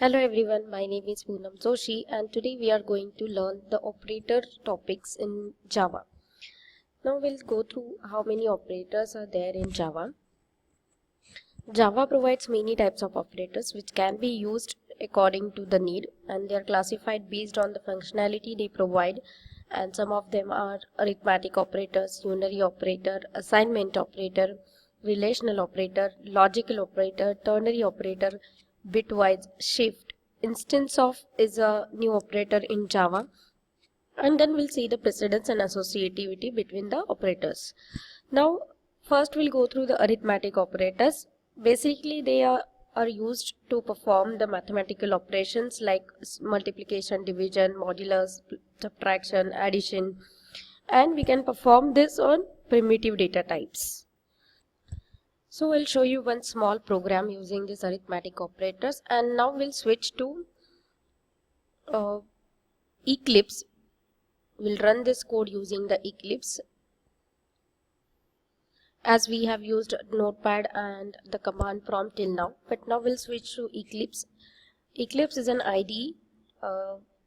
Hello everyone, my name is Poonam Joshi and today we are going to learn the operator topics in Java. Now we'll go through how many operators are there in Java. Java provides many types of operators which can be used according to the need, and they are classified based on the functionality they provide, and some of them are arithmetic operators, unary operator, assignment operator, relational operator, logical operator, ternary operator, bitwise, shift. Instance of is a new operator in Java, and then we'll see the precedence and associativity between the operators. Now first we'll go through the arithmetic operators. Basically they are used to perform the mathematical operations like multiplication, division, modulus, subtraction, addition, and we can perform this on primitive data types. So I'll show you one small program using these arithmetic operators, and now we'll switch to Eclipse. We'll run this code using the Eclipse, as we have used Notepad and the command prompt till now, but now we'll switch to Eclipse. Eclipse is an IDE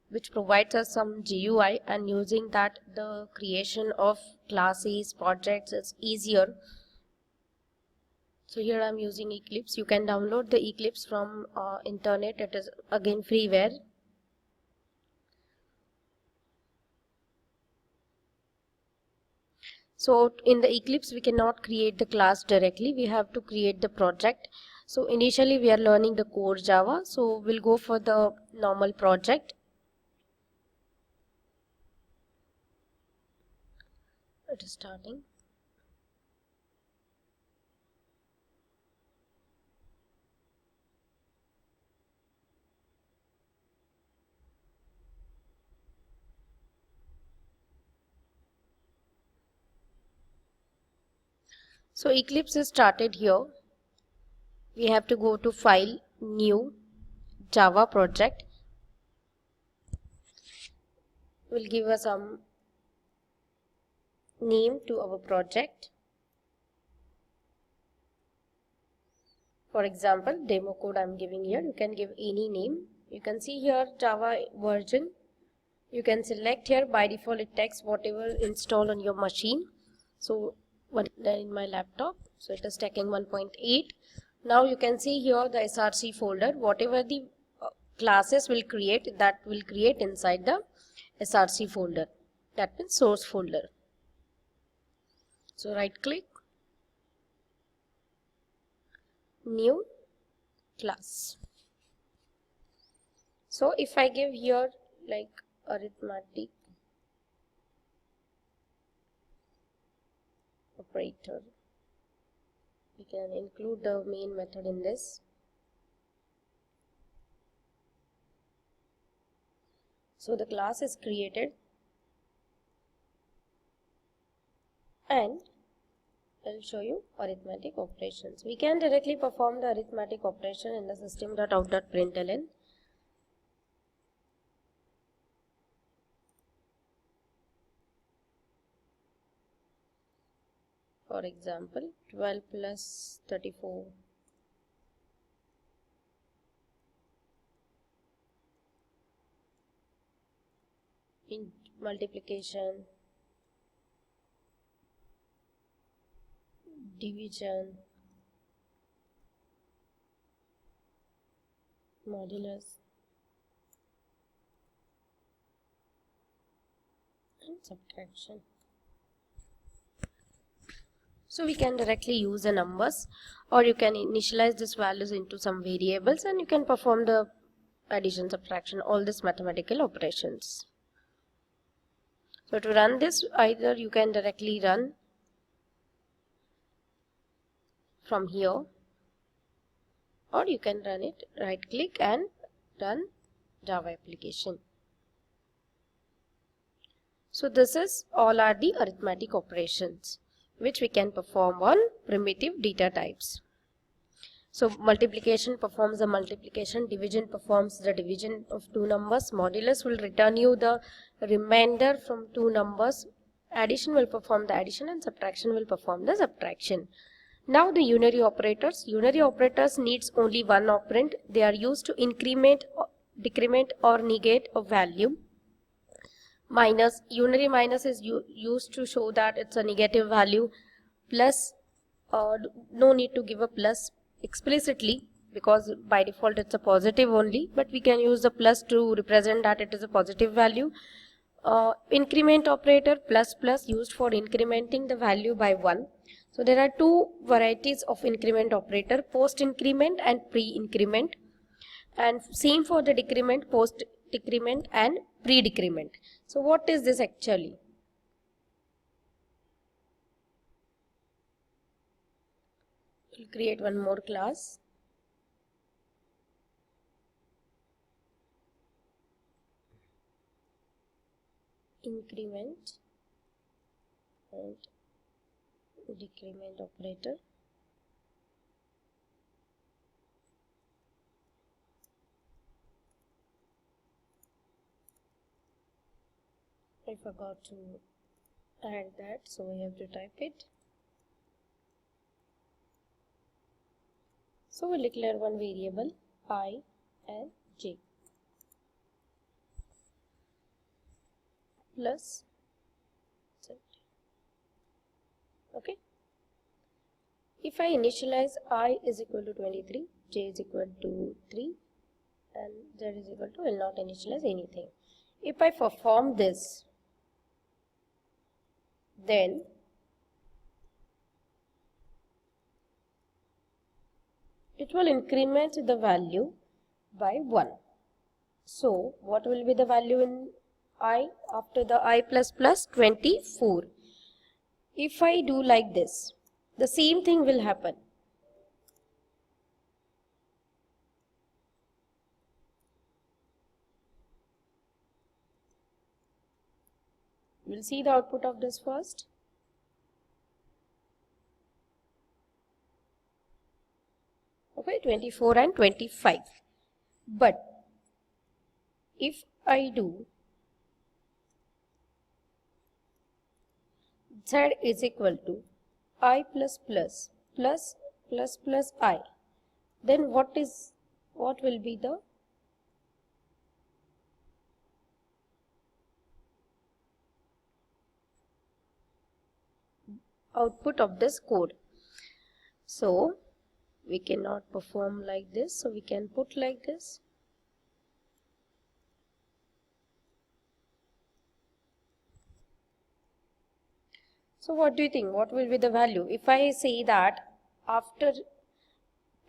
which provides us some GUI, and using that the creation of classes, projects is easier. So here I'm using Eclipse. You can download the Eclipse from internet. It is again freeware. So in the Eclipse we cannot create the class directly, we have to create the project. So initially we are learning the core Java, so we'll go for the normal project. It is starting. So Eclipse is started here. We have to go to File, New, Java Project. We'll give us some name to our project. For example, demo code I'm giving here. You can give any name. You can see here Java version. You can select here. By default it takes whatever installed on your machine. So in my laptop, so it is taking 1.8. Now you can see here the src folder. Whatever the classes will create, that will create inside the src folder, that means source folder. So right click, new class. So if I give here like arithmetic operator, we can include the main method in this. So the class is created, and I'll show you arithmetic operations. We can directly perform the arithmetic operation in the system.out.println. For example, 12 plus 34. In multiplication, division, modulus, and subtraction. So we can directly use the numbers, or you can initialize these values into some variables, and you can perform the addition, subtraction, all these mathematical operations. So to run this, either you can directly run from here, or you can run it, right click and run Java application. So this is all are the arithmetic operations which we can perform on primitive data types. So multiplication performs the multiplication, division performs the division of two numbers, modulus will return you the remainder from two numbers, addition will perform the addition, and subtraction will perform the subtraction. Now the unary operators. Unary operators needs only one operand. They are used to increment, decrement or negate a value. Minus, unary minus is used to show that it's a negative value. Plus, no need to give a plus explicitly because by default it's a positive only, but we can use the plus to represent that it is a positive value. Increment operator plus plus used for incrementing the value by 1. So there are two varieties of increment operator, post increment and pre-increment, and same for the decrement, post decrement and pre-decrement. So what is this actually? We'll create one more class. Increment and decrement operator. I forgot to add that, so we have to type it. So we'll declare one variable I and j plus z. Okay. If I initialize I is equal to 23, j is equal to 3 and z is equal to, will not initialize anything. If I perform this, then it will increment the value by 1. So what will be the value in I after the I plus plus? 24. If I do like this, the same thing will happen. We'll see the output of this first. Okay, 24 and 25. But if I do z is equal to I plus plus plus plus plus I, then what will be the output of this code? So we cannot perform like this, so we can put like this. So what do you think? What will be the value? If I say that after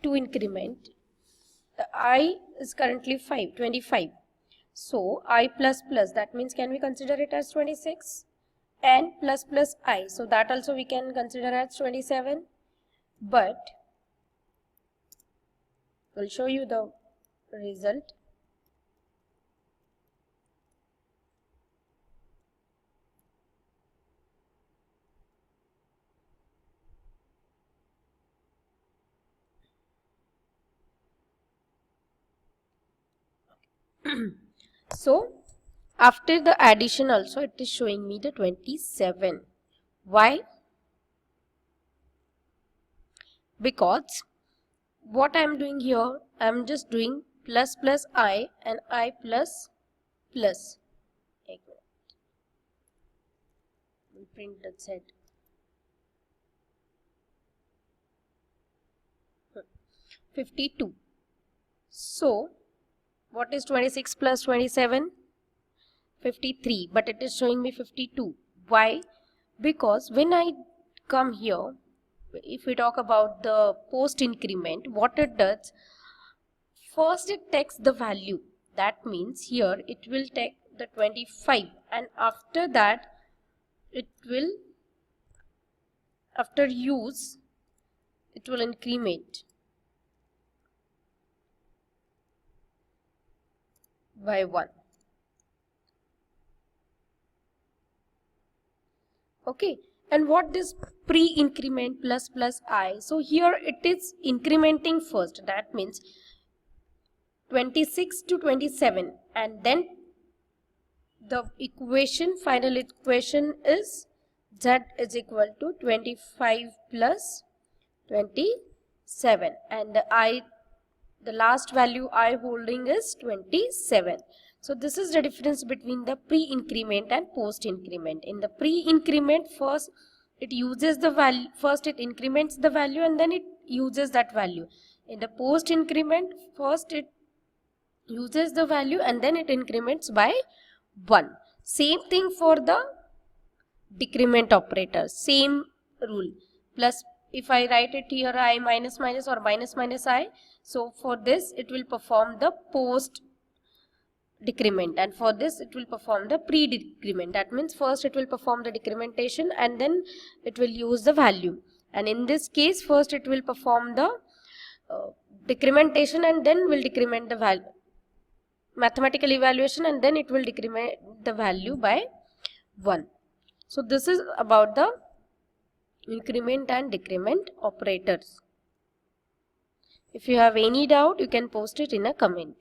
to increment, I is currently 25. So I plus plus, that means can we consider it as 26? And plus plus I, so that also we can consider as 27. But I'll show you the result. So after the addition also it is showing me the 27. Why? Because what I am doing here, I am just doing plus plus I and I plus plus. We'll print the Z. 52. So what is 26 plus 27? 53, but it is showing me 52. Why? Because when I come here, if we talk about the post increment, what it does, first it takes the value. That means here it will take the 25, and after that it will, after use, it will increment by 1. Okay, and what this pre-increment plus plus I? So here it is incrementing first. That means 26 to 27, and then the final equation is z is equal to 25 plus 27, and the last value I holding is 27. So this is the difference between the pre-increment and post-increment. In the pre-increment, first it uses the value, first it increments the value and then it uses that value. In the post-increment, first it uses the value and then it increments by 1. Same thing for the decrement operator, same rule. Plus, if I write it here I minus minus or minus minus I, so for this it will perform the post decrement, and for this it will perform the pre-decrement. That means first it will perform the decrementation and then it will use the value, and in this case first it will perform the decrementation and then will decrement the value, mathematical evaluation, and then it will decrement the value by 1. So this is about the increment and decrement operators. If you have any doubt, you can post it in a comment.